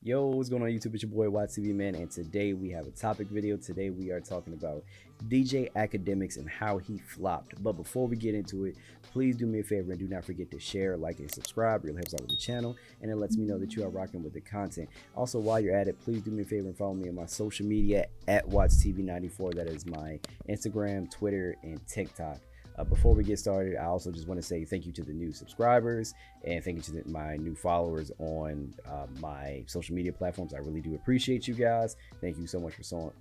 Yo, what's going on YouTube? It's your boy WattsTV, man, and today we have a topic video. Today we are talking about DJ Akademiks and how he flopped. But before we get into it, please do me a favor and do not forget to share, like, and subscribe. It really helps out with the channel, and it lets me know that you are rocking with the content. Also, while you're at it, please do me a favor and follow me on my social media at WattsTV94. That is my Instagram, Twitter, and TikTok. Before we get started, I also just want to say thank you to the new subscribers and thank you to my new followers on my social media platforms. I really do appreciate you guys. Thank you so much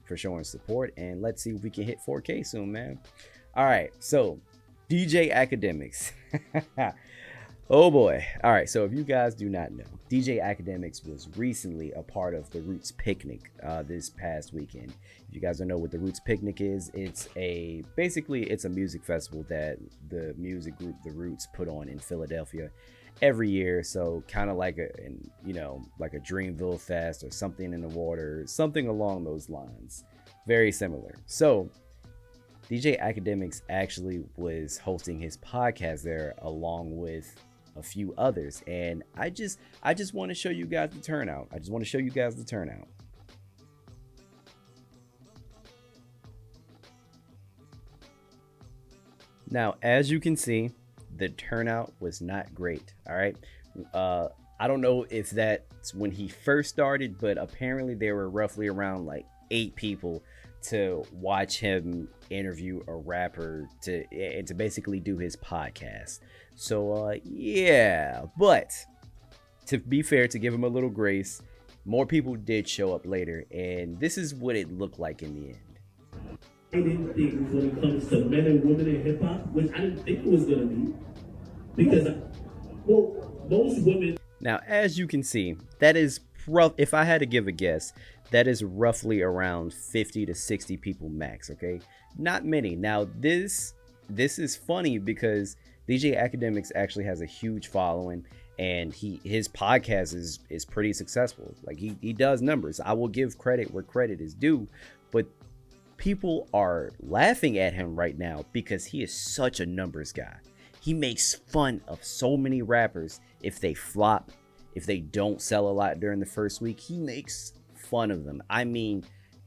for showing support, and let's see if we can hit 4K soon, man. All right, so DJ Akademiks. Oh boy. All right, so if you guys do not know, DJ Akademiks was recently a part of the Roots Picnic this past weekend. If you guys don't know what the Roots Picnic is, it's basically a music festival that the music group The Roots put on in Philadelphia every year. So kind of like like a Dreamville Fest or something in the water, something along those lines. Very similar. So DJ Akademiks actually was hosting his podcast there along with a few others, and I just want to show you guys the turnout. Now, as you can see, the turnout was not great. All right, I don't know if that's when he first started, but apparently there were roughly around like 8 people to watch him interview a rapper to basically do his podcast. So yeah, but to be fair, to give him a little grace, more people did show up later, and this is what it looked like in the end. Things when it comes to men and women in hip hop, which I didn't think it was gonna be, because most women. Now, as you can see, that is rough. If I had to give a guess, that is roughly around 50 to 60 people max. Okay, not many. Now this is funny because DJ Akademiks actually has a huge following, and his podcast is pretty successful. Like he does numbers. I will give credit where credit is due, but people are laughing at him right now because he is such a numbers guy. He makes fun of so many rappers if they flop, if they don't sell a lot during the first week. He makes fun of them. I mean,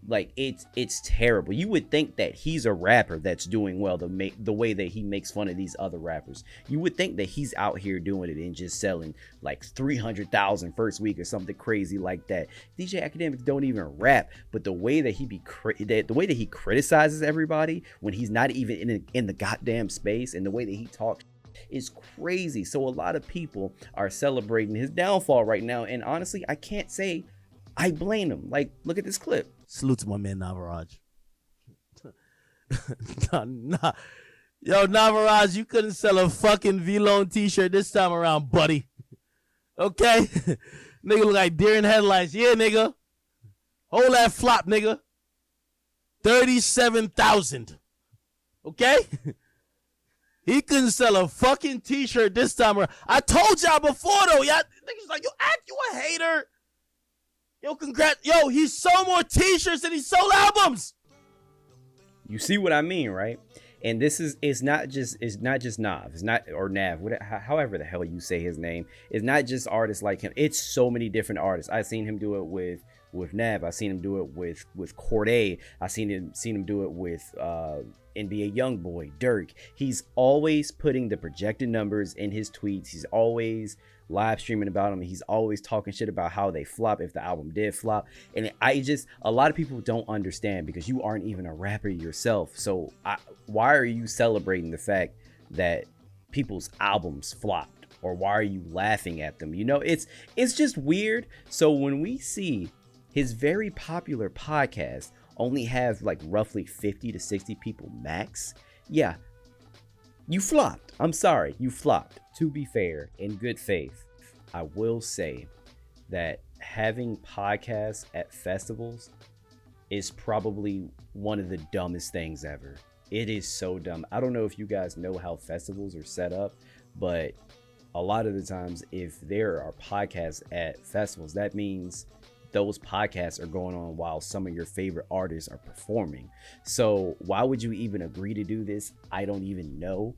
like it's terrible. You would think that he's a rapper that's doing well the way that he makes fun of these other rappers. You would think that he's out here doing it and just selling like 300,000 first week or something crazy like that. DJ Akademiks don't even rap, but the way that he criticizes everybody when he's not even in the goddamn space, and the way that he talks is crazy. So a lot of people are celebrating his downfall right now, and honestly, I can't say I blame him. Like, look at this clip. Salute to my man Navaraj. nah. Yo, Navaraj, you couldn't sell a fucking V-Lone t-shirt this time around, buddy. Okay? Nigga look like deer in headlights. Yeah, nigga. Hold that flop, nigga. 37,000. Okay? He couldn't sell a fucking t-shirt this time around. I told y'all before, though. Y'all niggas like, you a hater. Yo, congrats. Yo, he sold more t-shirts than he sold albums. You see what I mean, right? And this is not just Nav. It's not, or Nav, however the hell you say his name. It's not just artists like him. It's so many different artists. I've seen him do it with Nav. I've seen him do it with Corday. I've seen him do it with NBA Youngboy, Dirk. He's always putting the projected numbers in his tweets. He's always live streaming about them. He's always talking shit about how they flop if the album did flop. And a lot of people don't understand because you aren't even a rapper yourself. So why are you celebrating the fact that people's albums flopped, or why are you laughing at them? You know, it's just weird. So when we see his very popular podcast only have like roughly 50 to 60 people max, yeah, you flopped. I'm sorry, you flopped. To be fair, in good faith, I will say that having podcasts at festivals is probably one of the dumbest things ever. It is so dumb. I don't know if you guys know how festivals are set up, but a lot of the times if there are podcasts at festivals, that means those podcasts are going on while some of your favorite artists are performing. So why would you even agree to do this? I don't even know.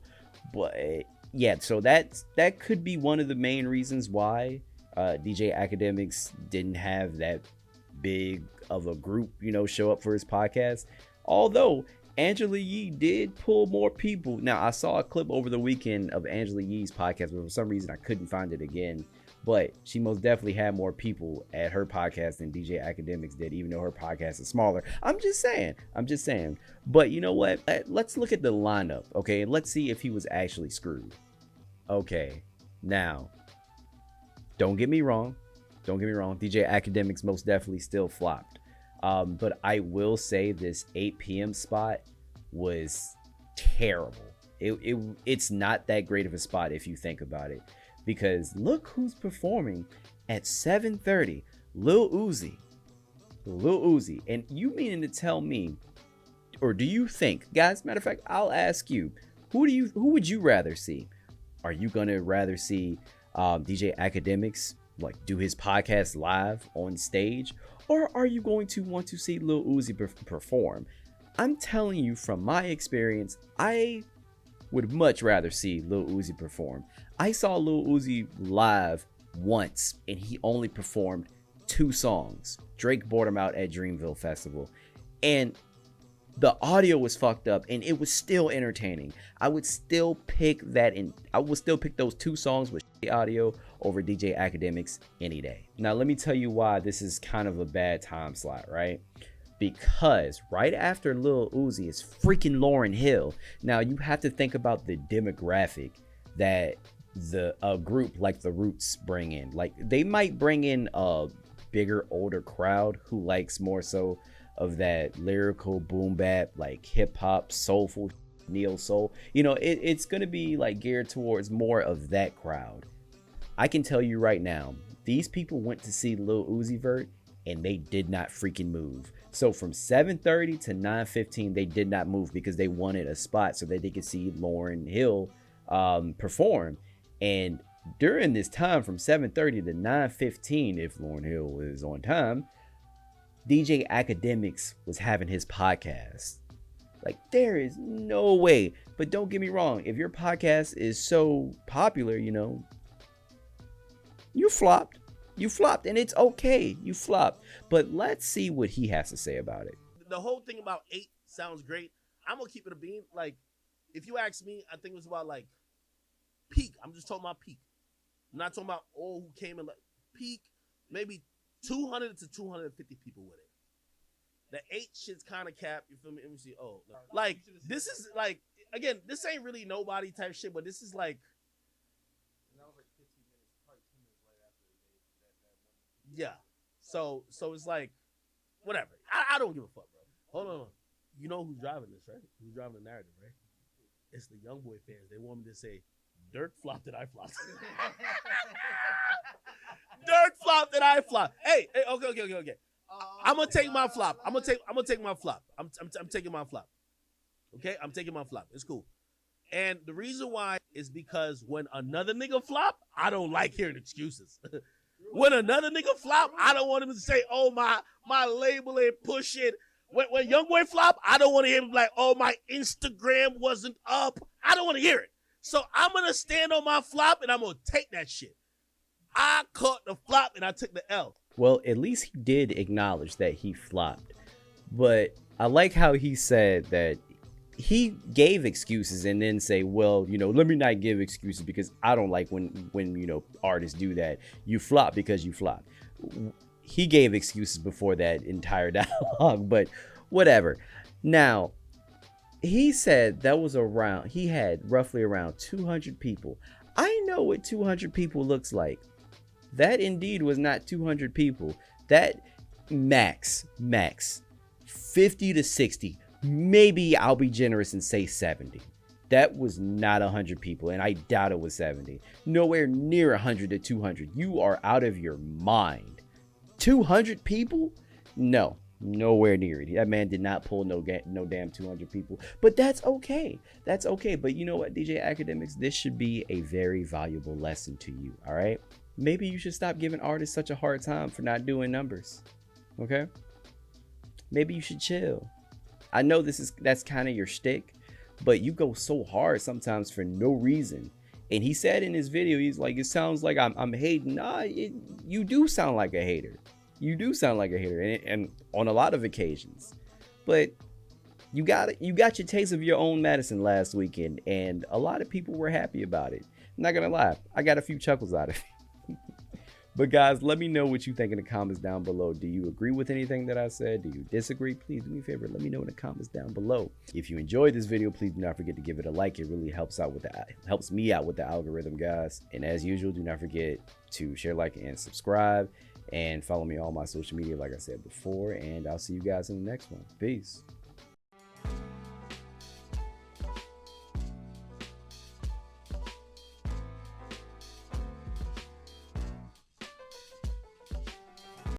But yeah, so that could be one of the main reasons why DJ Academics didn't have that big of a group, show up for his podcast. Although Angela Yee did pull more people. Now, I saw a clip over the weekend of Angela Yee's podcast, but for some reason I couldn't find it again. But she most definitely had more people at her podcast than DJ Academics did, even though her podcast is smaller. I'm just saying. But you know what? Let's look at the lineup, okay? Let's see if he was actually screwed. Okay, now, don't get me wrong. DJ Academics most definitely still flopped. But I will say this 8 p.m. spot was terrible. It's not that great of a spot if you think about it. Because look who's performing at 7:30. Lil Uzi. And you meaning to tell me, or do you think, guys, matter of fact, I'll ask you, who would you rather see? Are you gonna rather see DJ Academics like do his podcast live on stage, or are you going to want to see Lil Uzi perform? I'm telling you from my experience, I would much rather see Lil Uzi perform. I saw Lil Uzi live once and he only performed 2 songs. Drake brought him out at Dreamville Festival and the audio was fucked up and it was still entertaining. I would still pick those 2 songs with audio over DJ Academics any day. Now let me tell you why this is kind of a bad time slot, right? Because right after Lil Uzi is freaking Lauryn Hill. Now you have to think about the demographic that a group like the Roots bring in. Like they might bring in a bigger, older crowd who likes more so of that lyrical boom bap, like hip hop, soulful, neo soul. It's gonna be like geared towards more of that crowd. I can tell you right now, these people went to see Lil Uzi Vert and they did not freaking move. So from 7:30 to 9:15, they did not move because they wanted a spot so that they could see Lauryn Hill perform. And during this time from 7:30 to 9:15, if Lauryn Hill is on time, DJ Academics was having his podcast. Like, there is no way. But don't get me wrong, if your podcast is so popular, you flopped. You flopped, and it's okay. You flopped. But let's see what he has to say about it. The whole thing about 8 sounds great. I'm gonna keep it a bean. Like, if you ask me, I think it was about like peak. I'm just talking about peak. I'm not talking about all who came in. Like peak, maybe 200 to 250 people with it. The 8 shit's kind of cap. You feel me? Let me see. Oh, no. Like this is like, again, this ain't really nobody type shit, but this is like. And that was like 15 minutes, probably 2 minutes right after that. Yeah. So it's like, whatever. I don't give a fuck, bro. Hold on. You know who's driving this, right? Who's driving the narrative, right? It's the YoungBoy fans. They want me to say, Dirk flopped and I flopped. Dirk flopped and I flopped. Hey, okay. I'm gonna take my flop. I'm gonna take my flop. I'm taking my flop. Okay, I'm taking my flop. It's cool. And the reason why is because when another nigga flop, I don't like hearing excuses. When another nigga flop, I don't want him to say, "Oh my label ain't pushing." When YoungBoy flop, I don't want to hear him like, "Oh, my Instagram wasn't up." I don't want to hear it. So I'm gonna stand on my flop and I'm gonna take that shit. I caught the flop and I took the L. Well, at least he did acknowledge that he flopped. But I like how he said that he gave excuses and then say, well, let me not give excuses because I don't like when artists do that. You flop because you flop. He gave excuses before that entire dialogue, but whatever. Now, he said he had roughly around 200 people. I know what 200 people looks like. That indeed was not 200 people. That max 50 to 60. Maybe I'll be generous and say 70. That was not 100 people, and I doubt it was 70. Nowhere near 100 to 200. You are out of your mind. 200 people? No, nowhere near it. That man did not pull no damn 200 people. But that's okay. That's okay. But you know what, DJ Academics? This should be a very valuable lesson to you, all right? Maybe you should stop giving artists such a hard time for not doing numbers, okay? Maybe you should chill. I know that's kind of your shtick, but you go so hard sometimes for no reason. And he said in his video, he's like, it sounds like I'm hating. Nah, you do sound like a hater. You do sound like a hater, and on a lot of occasions. But you got your taste of your own medicine last weekend, and a lot of people were happy about it. I'm not gonna lie, I got a few chuckles out of it. But guys, let me know what you think in the comments down below. Do you agree with anything that I said? Do you disagree? Please do me a favor, let me know in the comments down below. If you enjoyed this video, please do not forget to give it a like. It really helps me out with the algorithm, guys. And as usual, do not forget to share, like, and subscribe, and follow me on all my social media like I said before. And I'll see you guys in the next one. Peace.